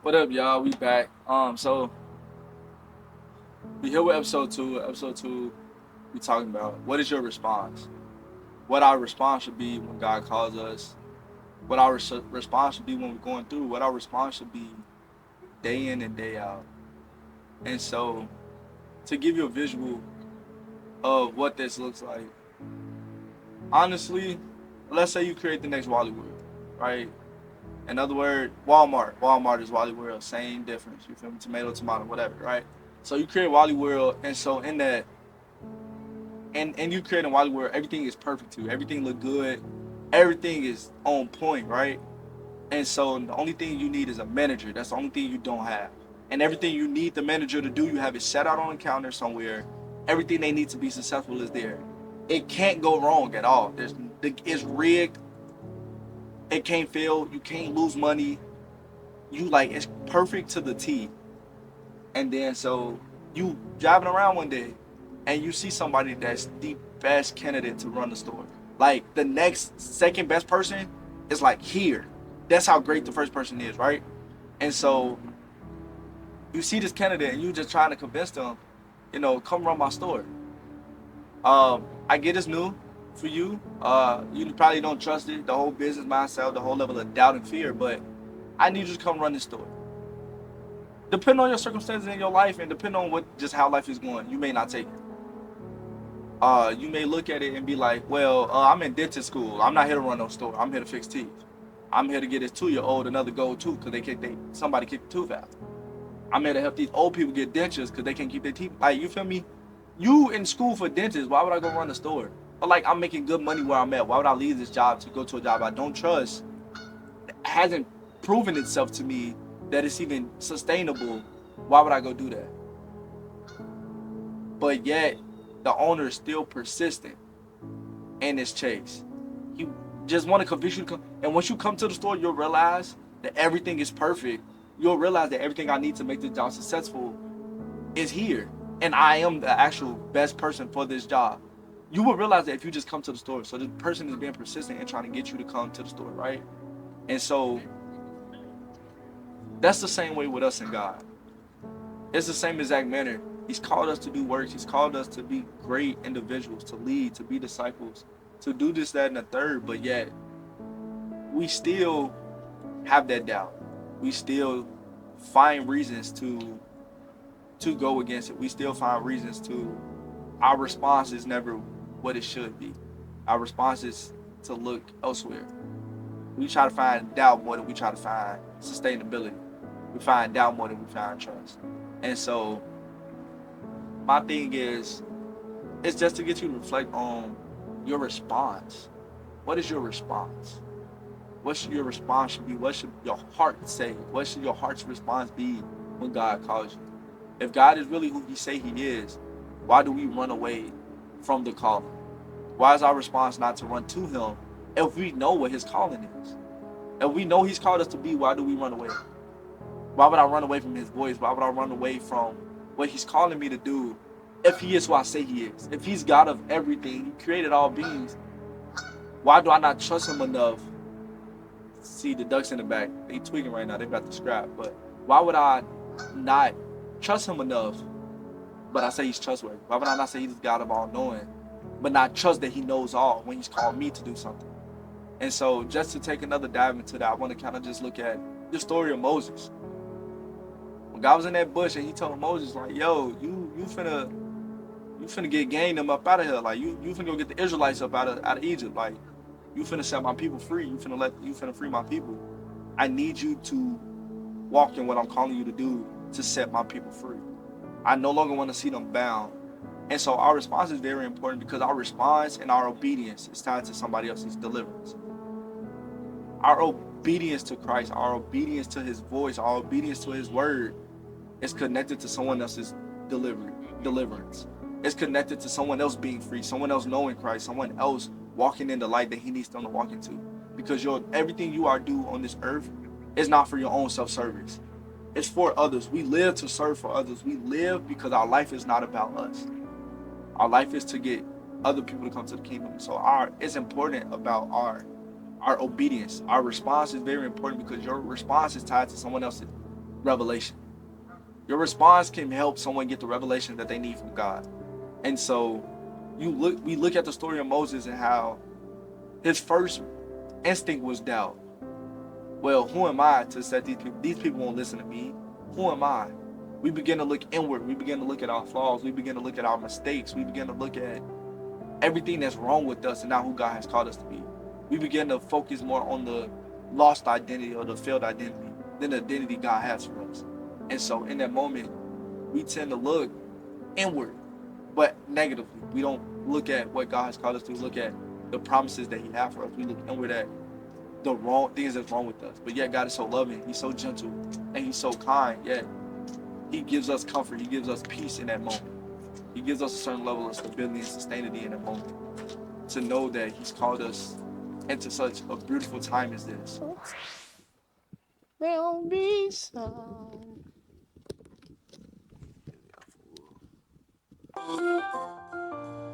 What up, y'all? We back. So we here with episode two. Episode two, we talking about what is your response? What our response should be when God calls us. What our response should be when we're going through. What our response should be day in and day out. And so, to give you a visual of what this looks like, honestly, let's say you create the next Wally World, right? In other words, Walmart. Walmart is Wally World. Same difference. You feel me? Tomato, tomato, whatever, right? So you create Wally World, and so in that, and you create a Wally World, everything is perfect to you. Everything look good. Everything is on point, right? And so the only thing you need is a manager. That's the only thing you don't have. And everything you need the manager to do, you have it set out on a counter somewhere. Everything they need to be successful is there. It can't go wrong at all. It's rigged. It can't fail. You can't lose money. It's perfect to the T. And then so you driving around one day and you see somebody that's the best candidate to run the store. Like the next second best person is like here. That's how great the first person is, right? And so you see this candidate and you just trying to convince them, come run my store. I get it's new for you. You probably don't trust it, the whole business mindset, the whole level of doubt and fear, but I need you to come run this store. Depending on your circumstances in your life and depending on what just how life is going, you may not take it. You may look at it and be like, well, I'm in dentist school. I'm not here to run no store. I'm here to fix teeth. I'm here to get this 2 year old another gold tooth because somebody kicked the tooth out. I'm here to help these old people get dentures because they can't keep their teeth. Like, you feel me? You in school for dentists, why would I go run a store? But like, I'm making good money where I'm at. Why would I leave this job to go to a job I don't trust? It hasn't proven itself to me that it's even sustainable. Why would I go do that? But yet, the owner is still persistent in his chase. He just want to convince you to come. And once you come to the store, you'll realize that everything is perfect. You'll realize that everything I need to make this job successful is here. And I am the actual best person for this job. You will realize that if you just come to the store. So the person is being persistent and trying to get you to come to the store, right? And so that's the same way with us and God. It's the same exact manner. He's called us to do works. He's called us to be great individuals, to lead, to be disciples, to do this, that, and the third. But yet, we still have that doubt. We still find reasons to go against it. We still find reasons to. Our response is never what it should be. Our response is to look elsewhere. We try to find doubt more than we try to find sustainability. We find doubt more than we find trust. And so my thing is, it's just to get you to reflect on your response. What is your response? What should your response should be? What should your heart say? What should your heart's response be when God calls you? If God is really who He say He is, why do we run away from the calling? Why is our response not to run to Him if we know what His calling is? If we know He's called us to be, why do we run away? Why would I run away from His voice? Why would I run away from what He's calling me to do if He is who I say He is? If He's God of everything, He created all beings, why do I not trust Him enough? See the ducks in the back, they tweaking right now, they got the scrap, but why would I not trust Him enough, but I say He's trustworthy? Why would I not say He's God of all knowing, but not trust that He knows all when He's called me to do something? And so just to take another dive into that, I want to kind of just look at the story of Moses. When God was in that bush and He told Moses, like, yo, you finna get gang them up out of here. Like, you finna go get the Israelites up out of Egypt. Like, you finna set my people free. You finna free my people. I need you to walk in what I'm calling you to do to set my people free. I no longer want to see them bound. And so our response is very important because our response and our obedience is tied to somebody else's deliverance. Our obedience to Christ, our obedience to His voice, our obedience to His word is connected to someone else's deliverance. It's connected to someone else being free, someone else knowing Christ, someone else walking in the light that He needs them to walk into. Because everything you are do on this earth is not for your own self-service. It's for others. We live to serve for others. We live because our life is not about us. Our life is to get other people to come to the kingdom. So it's important about our obedience. Our response is very important because your response is tied to someone else's. revelation. Your response can help someone get the revelation that they need from God. And so we look at the story of Moses and how his first instinct was doubt. Well, who am I to set these people? These people won't listen to me. Who am I? We begin to look inward. We begin to look at our flaws. We begin to look at our mistakes. We begin to look at everything that's wrong with us and not who God has called us to be. We begin to focus more on the lost identity or the failed identity than the identity God has for us. And so in that moment, we tend to look inward, but negatively. We don't look at what God has called us to. We look at the promises that He has for us. We look inward at the wrong things that's wrong with us. But yet God is so loving. He's so gentle, and He's so kind. Yet He gives us comfort. He gives us peace in that moment. He gives us a certain level of stability and sustainability in that moment to know that He's called us into such a beautiful time as this. There'll be some.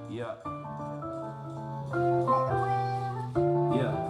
Yeah. Yeah.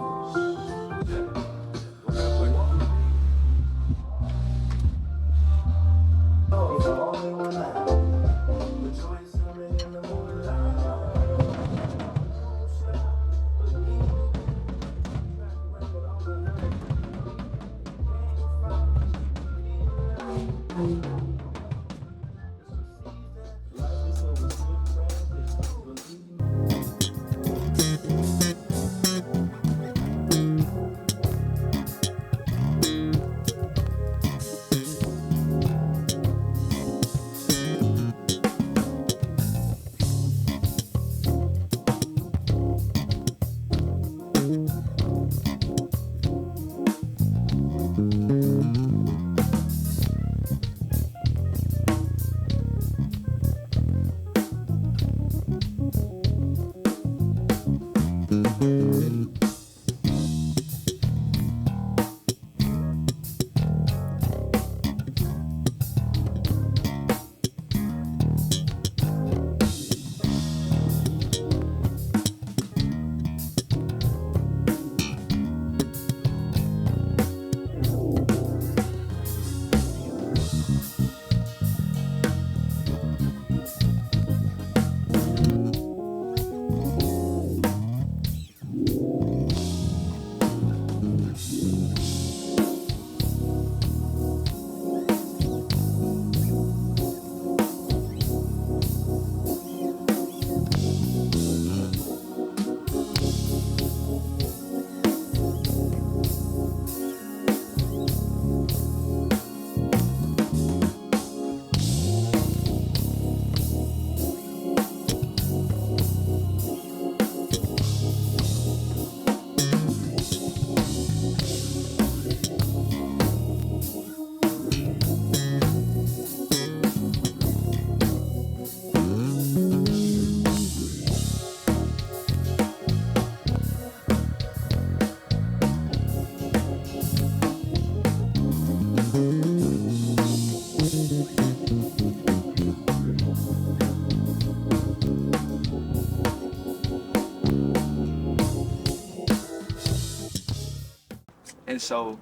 And so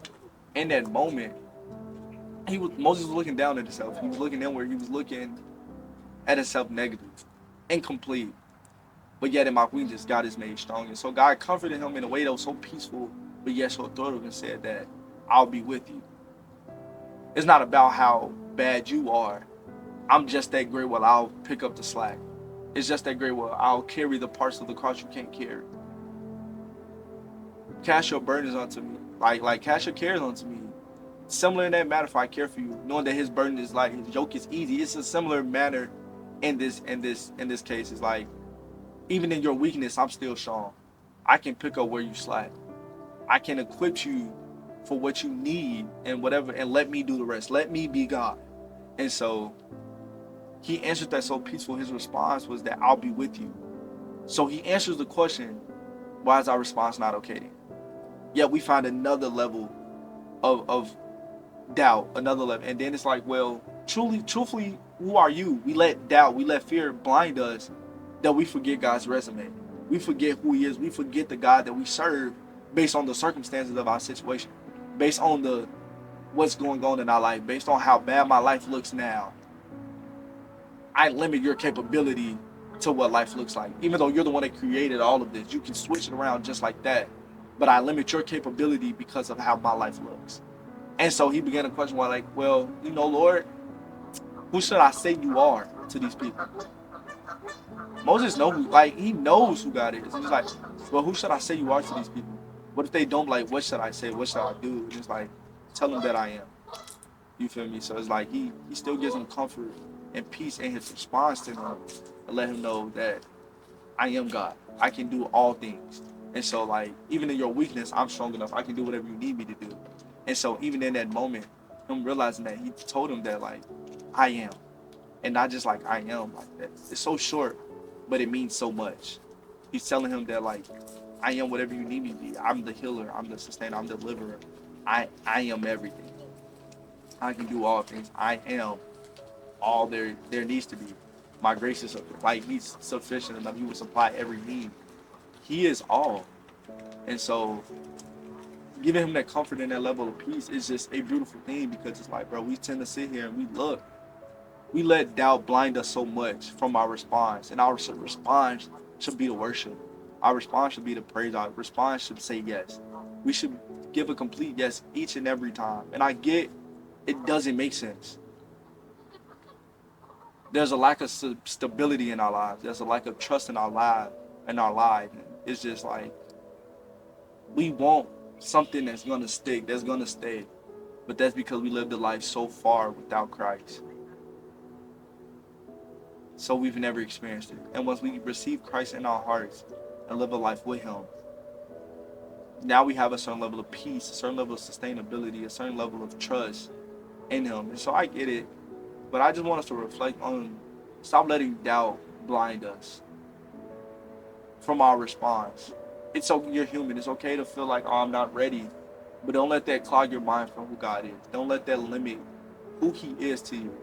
in that moment, Moses was looking down at himself. He was looking inward. He was looking at himself negative, incomplete. But yet in my weakness, God is made strong. And so God comforted him in a way that was so peaceful, but yet so authoritative, and said that I'll be with you. It's not about how bad you are. I'm just that great. Well, I'll pick up the slack. It's just that great. Well, I'll carry the parts of the cross you can't carry. Cast your burdens onto me. Like cast your cares onto me. Similar in that matter, if I care for you, knowing that His burden is light, His yoke is easy. It's a similar manner in this case. It's like, even in your weakness, I'm still strong. I can pick up where you slack. I can equip you for what you need and whatever, and let me do the rest. Let me be God. And so He answered that so peaceful. His response was that I'll be with you. So He answers the question, why is our response not okay? Yet we find another level of doubt, another level. And then it's like, well, truthfully, who are you? We let doubt, we let fear blind us that we forget God's resume. We forget who He is. We forget the God that we serve based on the circumstances of our situation, based on the what's going on in our life, based on how bad my life looks now, I limit your capability to what life looks like. Even though you're the one that created all of this, you can switch it around just like that. But I limit your capability because of how my life looks. And so he began to question, well, like, well, Lord, who should I say you are to these people? Moses he knows who God is. And he's like, well, who should I say you are to these people? What if they don't like, what should I say? What should I do? And it's like, tell them that I am. You feel me? So it's like he still gives him comfort and peace in his response to him and let him know that I am God. I can do all things. And so like even in your weakness, I'm strong enough. I can do whatever you need me to do. And so even in that moment, him realizing that, he told him that like I am. And not just like I am like that. It's so short, but it means so much. He's telling him that like I am whatever you need me to be. I'm the healer, I'm the sustainer, I'm the deliverer. I am everything. I can do all things. I am all there needs to be. My grace is like he's sufficient enough. He will supply every need. He is all. And so giving him that comfort and that level of peace is just a beautiful thing, because it's like, bro, we tend to sit here and we let doubt blind us so much from our response. And our response should be to worship. Our response should be to praise. Our response should say yes. We should give a complete yes each and every time. And I get it doesn't make sense. There's a lack of stability in our lives. There's a lack of trust in our life. It's just like we want something that's gonna stick, that's gonna stay. But that's because we lived a life so far without Christ. So we've never experienced it. And once we receive Christ in our hearts and live a life with him, now we have a certain level of peace, a certain level of sustainability, a certain level of trust in him. And so I get it. But I just want us to reflect on, stop letting doubt blind us from our response. It's so you're human. It's okay to feel like, oh, I'm not ready. But don't let that clog your mind from who God is. Don't let that limit who he is to you.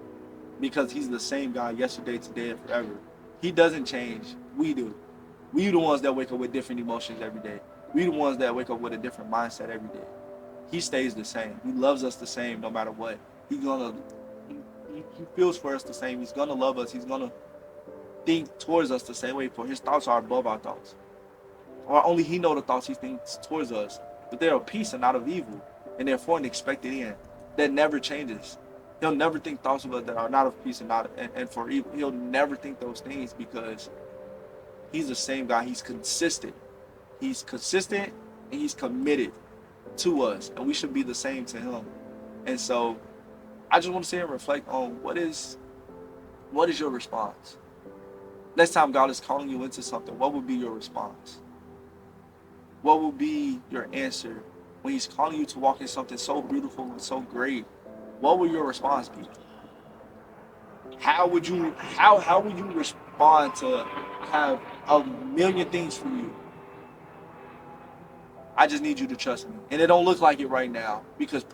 Because he's the same God yesterday, today, and forever. He doesn't change. We do. We the ones that wake up with different emotions every day. We the ones that wake up with a different mindset every day. He stays the same. He loves us the same no matter what. He feels for us the same. He's gonna love us. He's gonna think towards us the same way. For his thoughts are above our thoughts. Or only he knows the thoughts he thinks towards us. But they're of peace and not of evil. And therefore an expected end. That never changes. He'll never think thoughts of us that are not of peace and for evil. He'll never think those things, because he's the same God. He's consistent. He's consistent and he's committed to us. And we should be the same to him. And so I just want to sit and reflect on what is your response? Next time God is calling you into something, what would be your response? What would be your answer when he's calling you to walk in something so beautiful and so great? What would your response be? How would you respond to have a million things for you? I just need you to trust me. And it don't look like it right now, because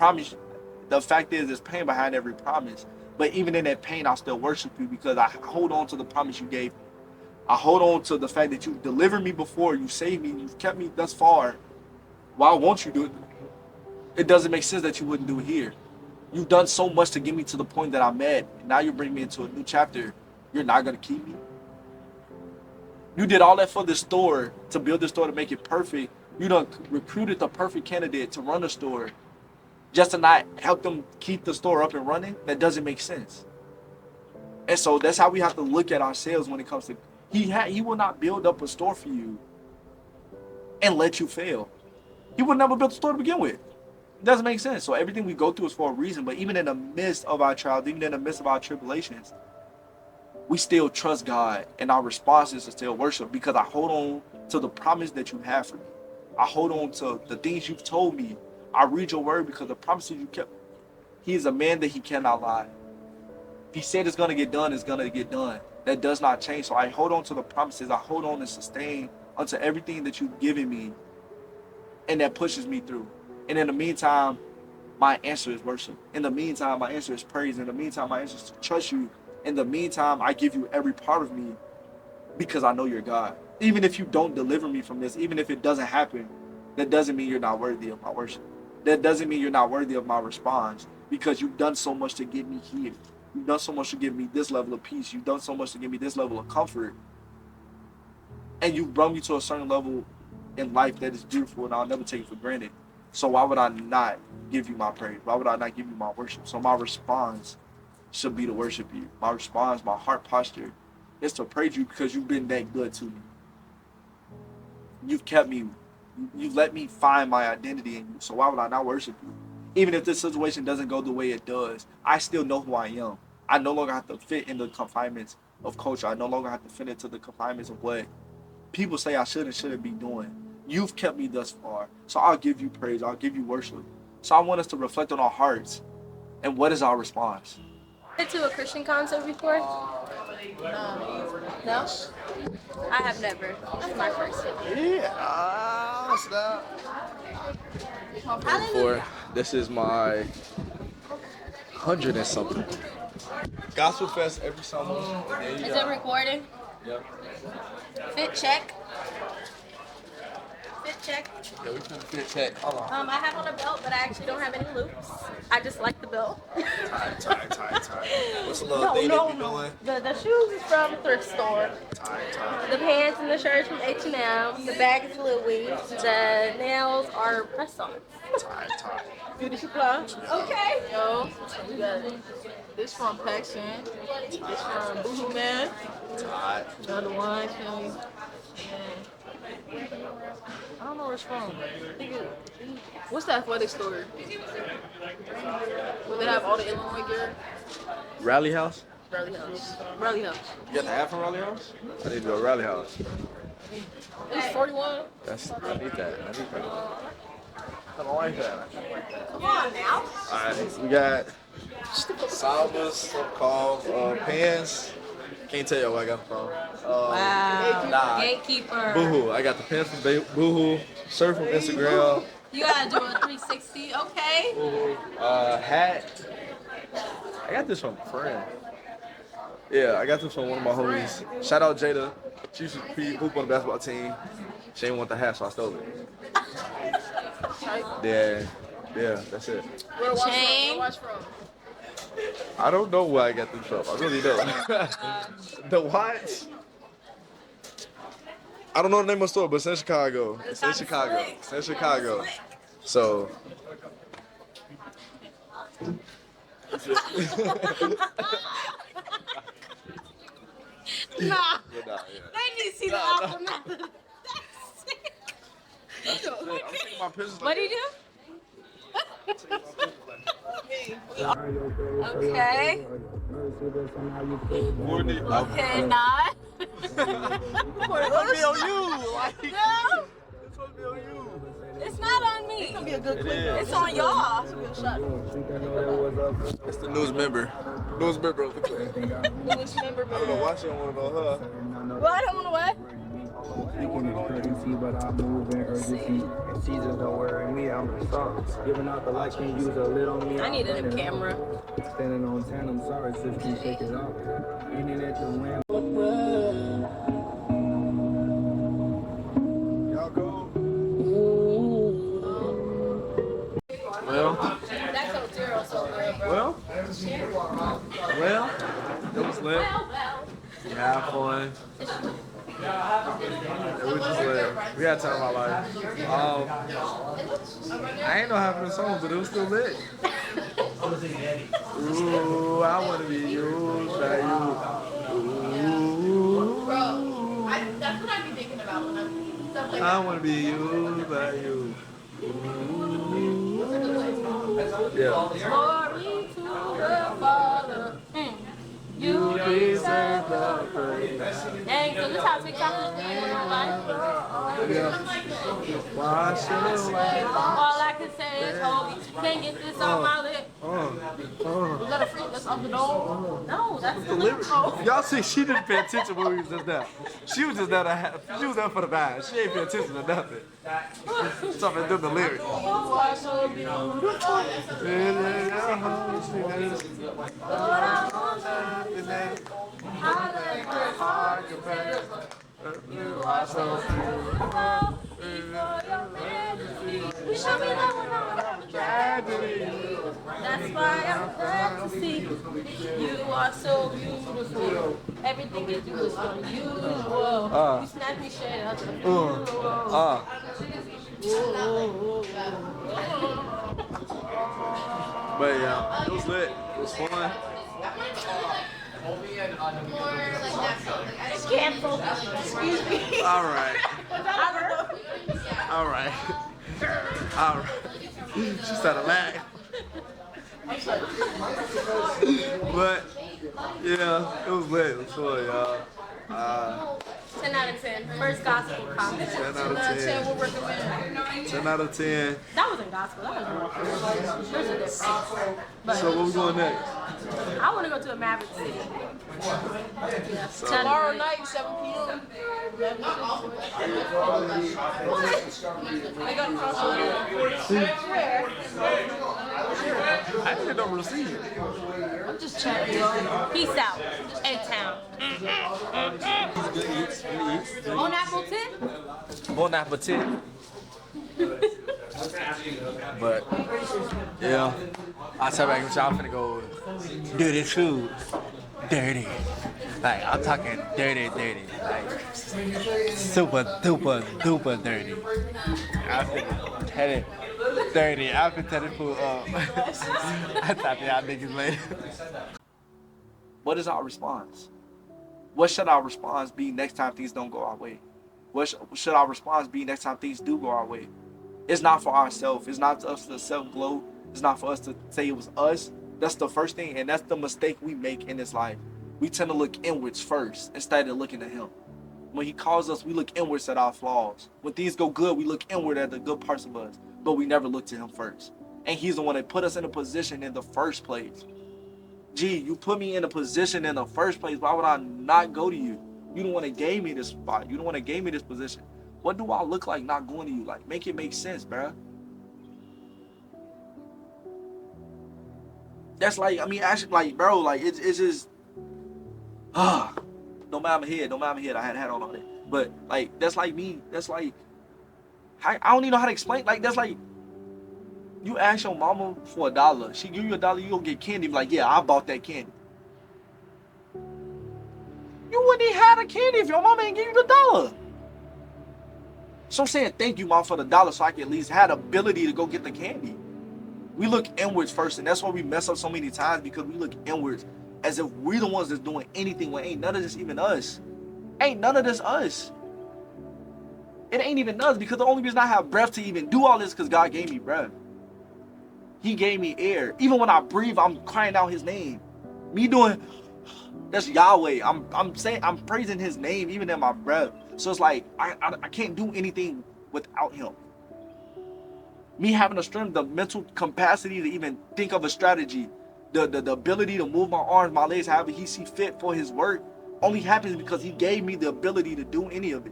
the fact is there's pain behind every promise. But even in that pain, I'll still worship you, because I hold on to the promise you gave me. I hold on to the fact that you delivered me before, you saved me, you've kept me thus far. Why won't you do it? It doesn't make sense that you wouldn't do it here. You've done so much to get me to the point that I'm at. And now you're bringing me into a new chapter. You're not going to keep me. You did all that for the store, to build the store, to make it perfect. You done recruited the perfect candidate to run the store, just to not help them keep the store up and running. That doesn't make sense. And so that's how we have to look at ourselves when it comes to, he will not build up a store for you and let you fail. He would never build a store to begin with. It doesn't make sense. So everything we go through is for a reason. But even in the midst of our trials, even in the midst of our tribulations, we still trust God, and our response is to still worship, because I hold on to the promise that you have for me. I hold on to the things you've told me. I read your word because the promises you kept. He is a man that he cannot lie. If he said it's going to get done, it's going to get done. That does not change. So I hold on to the promises. I hold on and sustain unto everything that you've given me, and that pushes me through. And in the meantime, my answer is worship. In the meantime, my answer is praise. In the meantime, my answer is to trust you. In the meantime, I give you every part of me, because I know you're God. Even if you don't deliver me from this, even if it doesn't happen, that doesn't mean you're not worthy of my worship. that doesn't mean you're not worthy of my response because you've done so much to get me here. You've done so much to give me this level of peace. You've done so much to give me this level of comfort. And you brought me to a certain level in life that is beautiful and I'll never take it for granted. So why would I not give you my praise? Why would I not give you my worship? So my response should be to worship you. My response, my heart posture is to praise you because you've been that good to me. You've kept me, you've let me find my identity in you. So why would I not worship you? Even if this situation doesn't go the way it does, I still know who I am. I no longer have to fit in the confinements of culture. I no longer have to fit into the confinements of what people say I should and shouldn't be doing. You've kept me thus far. So I'll give you praise. I'll give you worship. So I want us to reflect on our hearts. And what is our response? Been to a Christian concert before? No? I have never. This is my first. Yeah. Stop. Hallelujah. This is my 100 and something. Gospel Fest every summer. Is it recording? Yep. Fit check. Fit check. Yeah, we can fit check. Hold on. I have on a belt, but I actually don't have any loops. I just like the belt. Tie. What's the little thing that you doing? The shoes is from a thrift store. Tie. The pants and the shirts from H&M. The bag is Louis. The nails are press-on. Tie. Beauty supply. Okay. Yo, we got this from Paxson. This from Boohoo Man. Tie. Another one, feel me? And I don't know where it's from. What's the athletic store? Where they have all the Illinois gear? Rally House? Rally House. Rally House. You got the app from Rally House? I need to go to Rally House. It's 41. I need that. I don't like that. Come on now. Alright, we got Salvas, called pants. Can't tell you where I got them from. Wow. Nah. Gatekeeper. Boohoo. I got the pants from Boohoo. Shirt from Instagram. You gotta do a 360, okay? Boohoo. Hat. I got this from a friend. Yeah, I got this from one of my homies. Shout out Jada. She used to hoop on the basketball team. She didn't want the hat, so I stole it. Yeah, that's it. Where the watch from? Chain. Where the watch from? I don't know where I got this from. I really don't. The watch? I don't know the name of the store, but it's in Chicago. It's in Chicago. So. Nah. Yeah. They need to see the awful method. I'm taking my pictures. What do you do? Okay. Okay, not. It's supposed to be on you. Like, No, it's supposed to be on you. it's not on me. It's gonna be a good clip. It's on y'all. It's the news member. News member of the clip. Newest member. I don't know why she don't want to know her. Well, I don't want to what? Speaking in courtesy, but I move in urgency. And she just don't worry me, I'm the sauce. Giving out the light, can use a lid on me. I need a new camera. Standing on 10, I'm sorry, sis, can shake it off. Aiming at the wind. Y'all go. That's so zero, so good, bro. Well, it was lit. Well. Yeah, fun. It was just lit. We had time of our life. I ain't know half of the song, but it was still lit. Ooh, I want to be used by you. Ooh, That's what I be thinking about when I'm stuff like I want to be used by you. Yeah. Glory to the Father. You deserve the praise. Dang, so this how TikTok is being in real life? Wash it away. All I can say is, Holy, can't get this off my lip. Was that a freak that's off the dome? No, that's the lyric. Y'all see, she didn't pay attention when we was just there. She was just there she was there for the vibe. She ain't pay attention to nothing. Something to the lyrics. You show me that one now. That's why I'm glad to see you are so beautiful. Everything you do is unusual. You snap me straight out the funeral. But yeah, it was lit. It was fun. Cancel. Excuse me. All right. All right. All right. She started laughing. But yeah, it was lit. It was fun, y'all. 10 out of 10. First gospel comment. 10 out of 10. We'll recommend. 10 out of 10. That wasn't gospel. That was more. There's a difference. But So what we doing next? I want to go to a Maverick City. So, Tomorrow night, 7 p.m. I got across the Where? I didn't get no receipt. I'm just chatting, y'all. Peace out. A-Town. On Apple 10? Bon appetit. But yeah, I tell back with y'all, I'm finna go dirty food. Dirty. Like I'm talking dirty. Like super duper dirty. I'm finna tell it dirty. I'm finna tell the food up. I talk to y'all niggas later. What is our response? What should our response be next time things don't go our way? What should our response be next time things do go our way? It's not for ourselves. It's not for us to self-glow. It's not for us to say it was us. That's the first thing, and that's the mistake we make in this life. We tend to look inwards first instead of looking at him. When he calls us, we look inwards at our flaws. When things go good, we look inward at the good parts of us, but we never look to him first. And he's the one that put us in a position in the first place. Gee, you put me in a position in the first place. Why would I not go to you? You don't want to give me this spot. You don't want to give me this position. What do I look like not going to you? Like, make it make sense, bruh. That's like, I mean, actually, like, bro, like, it's just, don't mind my head. I had on all that. But, like, that's like me. That's like, I don't even know how to explain. Like, that's like, you ask your mama for $1. She give you $1, you gonna get candy. Be like, yeah, I bought that candy. You wouldn't even have the candy if your mama ain't give you the $1. So I'm saying thank you, mom, for the $1 so I can at least have the ability to go get the candy. We look inwards first, and that's why we mess up so many times, because we look inwards as if we're the ones that's doing anything when ain't none of this even us. Ain't none of this us. It ain't even us, because the only reason I have breath to even do all this is because God gave me breath. He gave me air. Even when I breathe, I'm crying out his name. Me doing, that's Yahweh. I'm saying, I'm praising his name even in my breath. So it's like, I can't do anything without him. Me having the strength, the mental capacity to even think of a strategy, the ability to move my arms, my legs, however he see fit for his work, only happens because he gave me the ability to do any of it.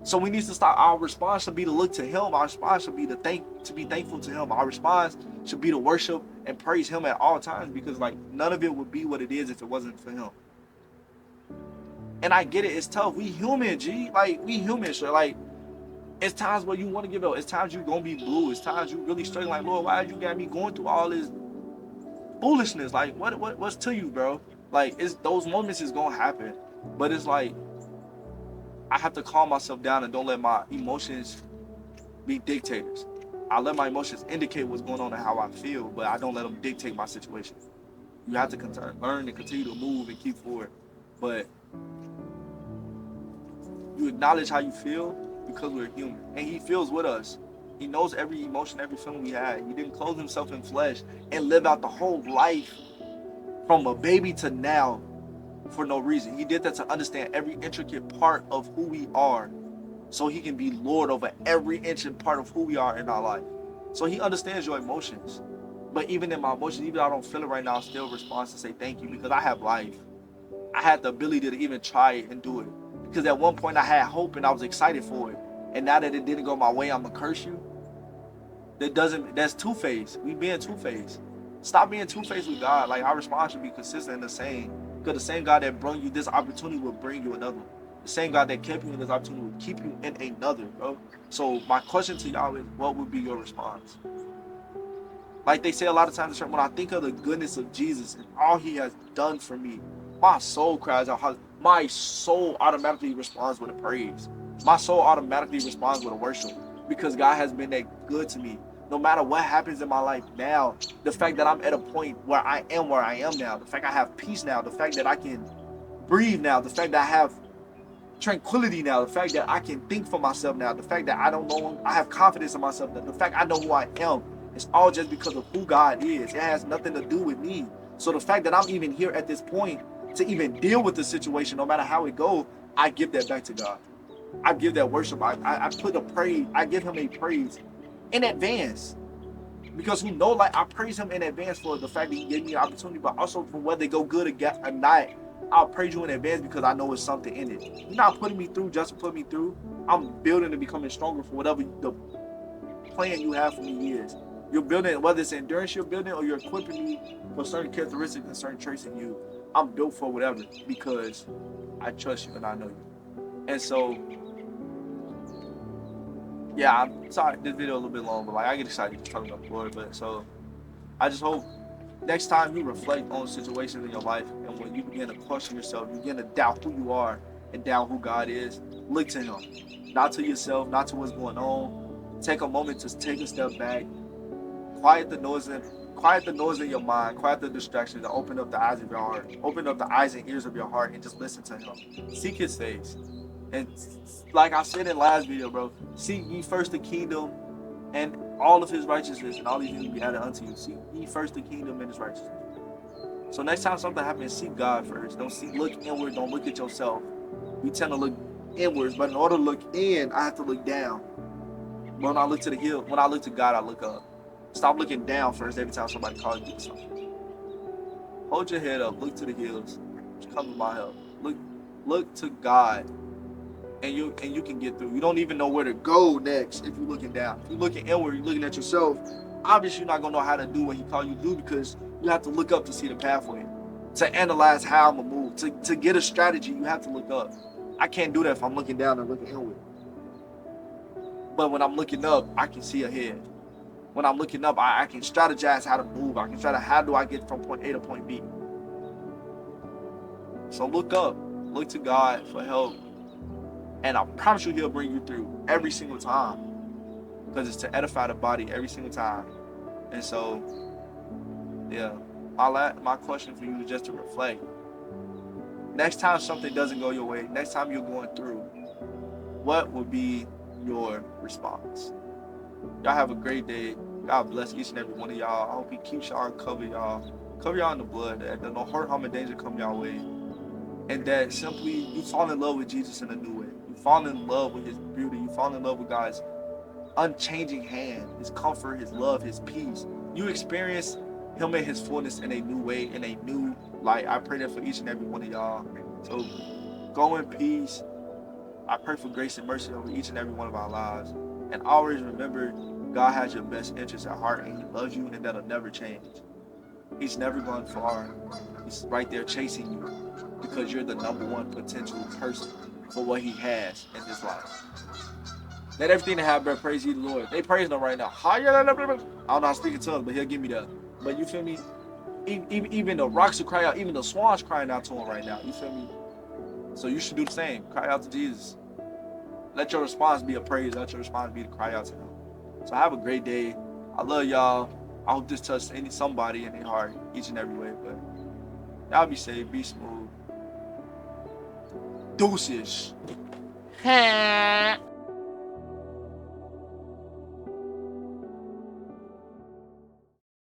So we need to stop. Our response should be to look to him. Our response should be to be thankful to him. Our response should be to worship and praise him at all times, because like none of it would be what it is if it wasn't for him. And I get it, it's tough. We human, G. Like, we human, sure. Like, it's times where you want to give up. It's times you're going to be blue. It's times you really struggling. Like, Lord, why did you got me going through all this foolishness? Like, what's to you, bro? Like, it's those moments is going to happen. But it's like, I have to calm myself down and don't let my emotions be dictators. I let my emotions indicate what's going on and how I feel, but I don't let them dictate my situation. You have to learn and continue to move and keep forward. But you acknowledge how you feel because we're human. And he feels with us. He knows every emotion, every feeling we had. He didn't clothe himself in flesh and live out the whole life from a baby to now for no reason. He did that to understand every intricate part of who we are, so he can be Lord over every inch and part of who we are in our life. So he understands your emotions. But even in my emotions, even though I don't feel it right now, I still respond to say thank you, because I have life. I had the ability to even try it and do it. Because at one point I had hope and I was excited for it. And now that it didn't go my way, I'm gonna curse you. That's two-faced. We being two-faced. Stop being two-faced with God. Like, our response should be consistent and the same. Because the same God that brought you this opportunity will bring you another one. The same God that kept you in this opportunity will keep you in another, bro. So my question to y'all is, what would be your response? Like they say a lot of times, when I think of the goodness of Jesus and all he has done for me, my soul cries out. My soul automatically responds with a praise. My soul automatically responds with a worship because God has been that good to me. No matter what happens in my life now, the fact that I'm at a point where I am now, the fact I have peace now, the fact that I can breathe now, the fact that I have tranquility now, the fact that I can think for myself now, the fact that I don't know, I have confidence in myself, the fact I know who I am, it's all just because of who God is. It has nothing to do with me. So the fact that I'm even here at this point to even deal with the situation, no matter how it goes, I give that back to God. I give that worship. I put a praise. I give him a praise in advance. Because who know, like I praise him in advance for the fact that he gave me the opportunity, but also for whether they go good or not. I'll praise you in advance because I know it's something in it. You're not putting me through just to put me through. I'm building and becoming stronger for whatever the plan you have for me is. You're building, whether it's endurance you're building or you're equipping me for certain characteristics and certain traits in you. I'm built for whatever because I trust you and I know you. And so, yeah, I'm sorry, this video a little bit long, but like I get excited just talking about the Lord. But so I just hope next time you reflect on situations in your life and when you begin to question yourself, you begin to doubt who you are and doubt who God is, look to him. Not to yourself, not to what's going on. Take a moment to take a step back, quiet the noise in your mind, quiet the distractions, and open up the eyes of your heart. Open up the eyes and ears of your heart and just listen to him. Seek his face. And like I said in last video, bro, seek ye first the kingdom and all of his righteousness, and all these things will be added unto you. Seek ye first the kingdom and his righteousness. So next time something happens, seek God first. Look inward, don't look at yourself. We tend to look inwards, but in order to look in, I have to look down. When I look to the hill, when I look to God, I look up. Stop looking down first every time somebody calls you to something. Hold your head up, look to the hills. Come to my help. Look to God. And you can get through. You don't even know where to go next if you're looking down. If you're looking inward, you're looking at yourself. Obviously, you're not gonna know how to do what he called you to do because you have to look up to see the pathway, to analyze how I'm gonna move, to get a strategy. You have to look up. I can't do that if I'm looking down and looking inward. But when I'm looking up, I can see ahead. When I'm looking up, I can strategize how to move. I can try to how do I get from point A to point B. So look up, look to God for help. And I promise you he'll bring you through every single time. Because it's to edify the body every single time. And so, yeah, my question for you is just to reflect. Next time something doesn't go your way, next time you're going through, what will be your response? Y'all have a great day. God bless each and every one of y'all. I hope he keeps y'all and cover y'all. Cover y'all in the blood. That no hurt, harm, and danger come y'all way. And that simply you fall in love with Jesus in a new way. You fall in love with his beauty. You fall in love with God's unchanging hand, his comfort, his love, his peace. You experience him in his fullness in a new way, in a new light. I pray that for each and every one of y'all. So go in peace. I pray for grace and mercy over each and every one of our lives. And always remember, God has your best interests at heart and he loves you, and that'll never change. He's never gone far. He's right there chasing you because you're the number one potential person for what he has in his life. Let everything that have breath praise ye the Lord. They praise him right now. I don't know how to speak in tongues, but he'll give me that. But you feel me? Even the rocks will cry out. Even the swans crying out to him right now. You feel me? So you should do the same. Cry out to Jesus. Let your response be a praise. Let your response be to cry out to him. So have a great day. I love y'all. I hope this touched somebody in their heart each and every way. But y'all be safe. Be smooth. Deuces.